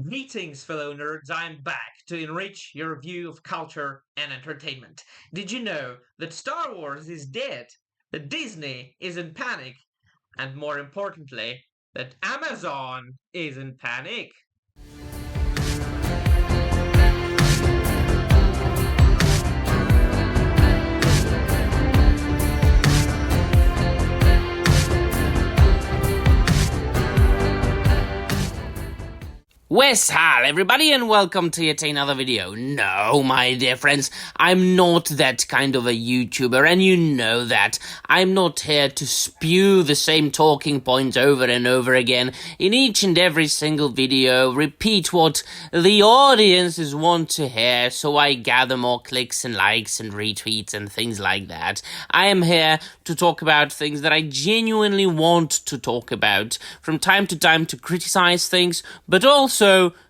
Greetings, fellow nerds. I'm back to enrich your view of culture and entertainment. Did you know that Star Wars is dead? That Disney is in panic? And more importantly, that Amazon is in panic? Wes Hall, everybody, and welcome to yet another video. No, my dear friends, I'm not that kind of a YouTuber, and you know that. I'm not here to spew the same talking points over and over again in each and every single video, repeat what the audiences want to hear, so I gather more clicks and likes and retweets and things like that. I am here to talk about things that I genuinely want to talk about, from time to time to criticize things, but also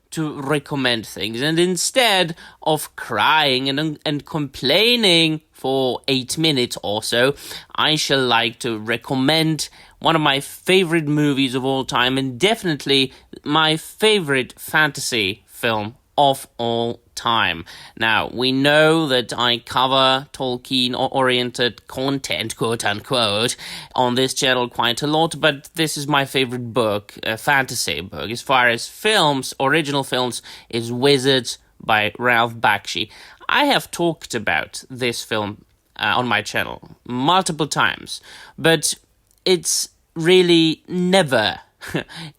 to recommend things. And instead of crying and complaining for 8 minutes or so, I shall like to recommend one of my favorite movies of all time, and definitely my favorite fantasy film of all time. Now, we know that I cover Tolkien-oriented content, quote-unquote, on this channel quite a lot, but this is my favorite book, a fantasy book. As far as films, original films, is Wizards by Ralph Bakshi. I have talked about this film on my channel multiple times, but it's really never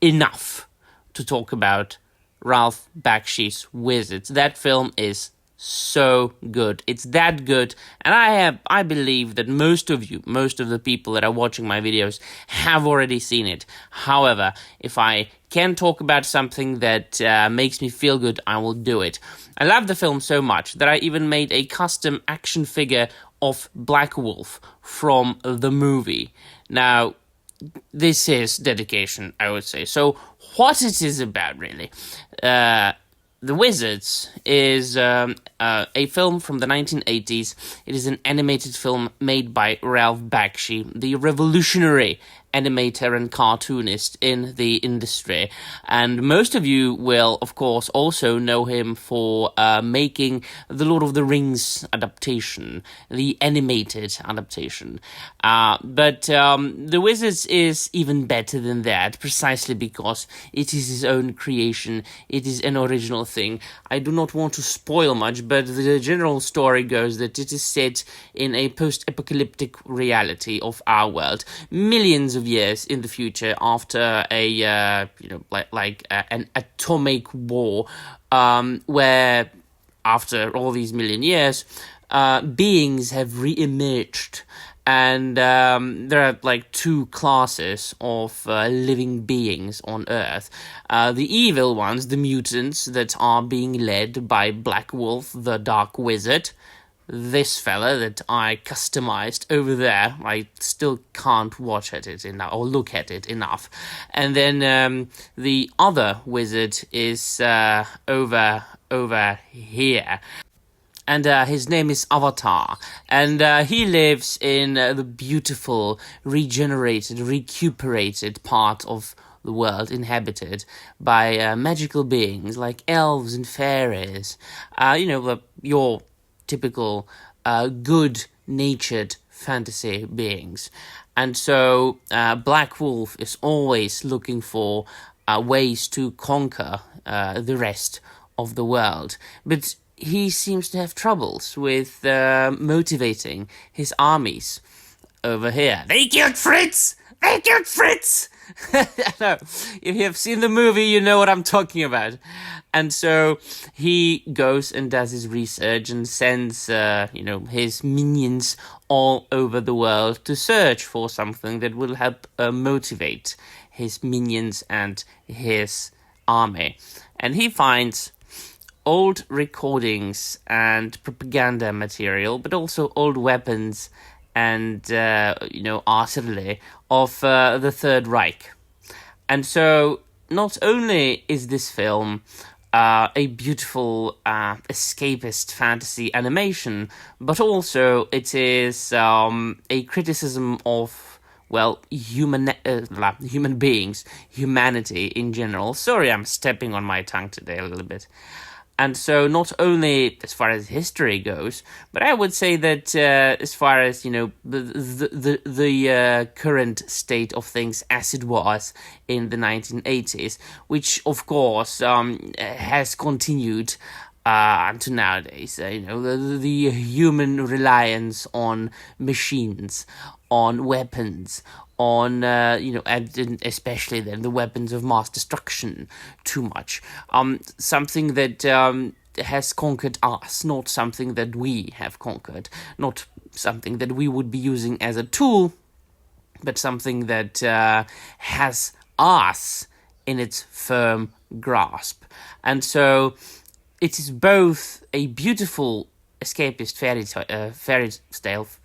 enough to talk about Ralph Bakshi's Wizards. That film is so good. It's that good, and I believe that most of the people that are watching my videos have already seen it. However, if I can talk about something that makes me feel good, I will do it. I love the film so much that I even made a custom action figure of Black Wolf from the movie. Now, this is dedication, I would say. So, what it is about, really? The Wizards is a film from the 1980s. It is an animated film made by Ralph Bakshi, the revolutionary animator and cartoonist in the industry. And most of you will, of course, also know him for making the Lord of the Rings adaptation, the animated adaptation. But The Wizards is even better than that, precisely because it is his own creation. It is an original thing. I do not want to spoil much, but the general story goes that it is set in a post-apocalyptic reality of our world, millions of years in the future, after an atomic war, where after all these million years, beings have re-emerged. And there are like two classes of living beings on Earth. The evil ones, the mutants that are being led by Black Wolf, the Dark Wizard. This fella that I customized over there, I still can't watch at it enough, or look at it enough. And then the other wizard is over here. And his name is Avatar, and he lives in the beautiful, regenerated, recuperated part of the world inhabited by magical beings like elves and fairies. Your typical good-natured fantasy beings. And so Black Wolf is always looking for ways to conquer the rest of the world. But he seems to have troubles with motivating his armies over here. They killed Fritz! They killed Fritz! No, if you have seen the movie, you know what I'm talking about. And so he goes and does his research and sends, his minions all over the world to search for something that will help motivate his minions and his army. And he finds old recordings and propaganda material, but also old weapons and, artillery of the Third Reich. And so not only is this film a beautiful escapist fantasy animation, but also it is a criticism of well, human beings, humanity in general. Sorry, I'm stepping on my tongue today a little bit. And so not only as far as history goes, but I would say that as far as, the current state of things as it was in the 1980s, which of course has continued until nowadays. The human reliance on machines, on weapons, on and especially then the weapons of mass destruction too much. Something that has conquered us, not something that we have conquered, not something that we would be using as a tool, but something that has us in its firm grasp. And so it is both a beautiful escapist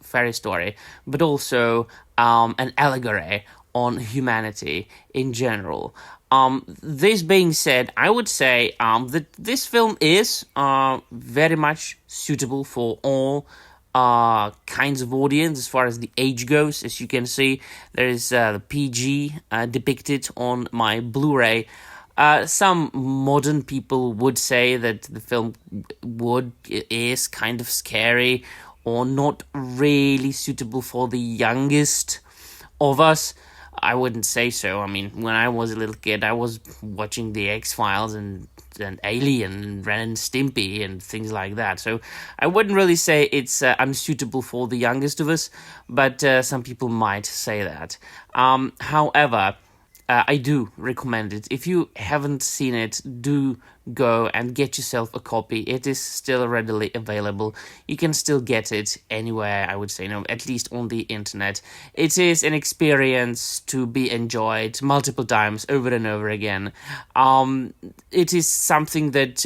fairy story, but also an allegory on humanity in general. This being said, I would say that this film is very much suitable for all kinds of audience as far as the age goes. As you can see, there is the PG depicted on my Blu-ray. Some modern people would say that the film is kind of scary or not really suitable for the youngest of us. I wouldn't say so. I mean, when I was a little kid, I was watching The X-Files and Alien and Ren and Stimpy and things like that. So I wouldn't really say it's unsuitable for the youngest of us, but some people might say that. However, I do recommend it. If you haven't seen it, do go and get yourself a copy. It is still readily available. You can still get it anywhere, I would say, at least on the internet. It is an experience to be enjoyed multiple times over and over again. It is something that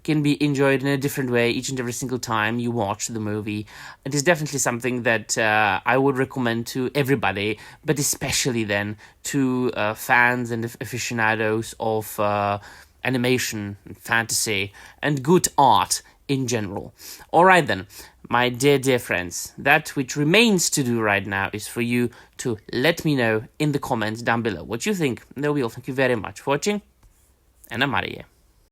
can be enjoyed in a different way each and every single time you watch the movie. It is definitely something that I would recommend to everybody, but especially then to fans and aficionados of animation, fantasy, and good art in general. Alright then, my dear friends, that which remains to do right now is for you to let me know in the comments down below what you think. That will be all. Thank you very much for watching, and I'm out of here.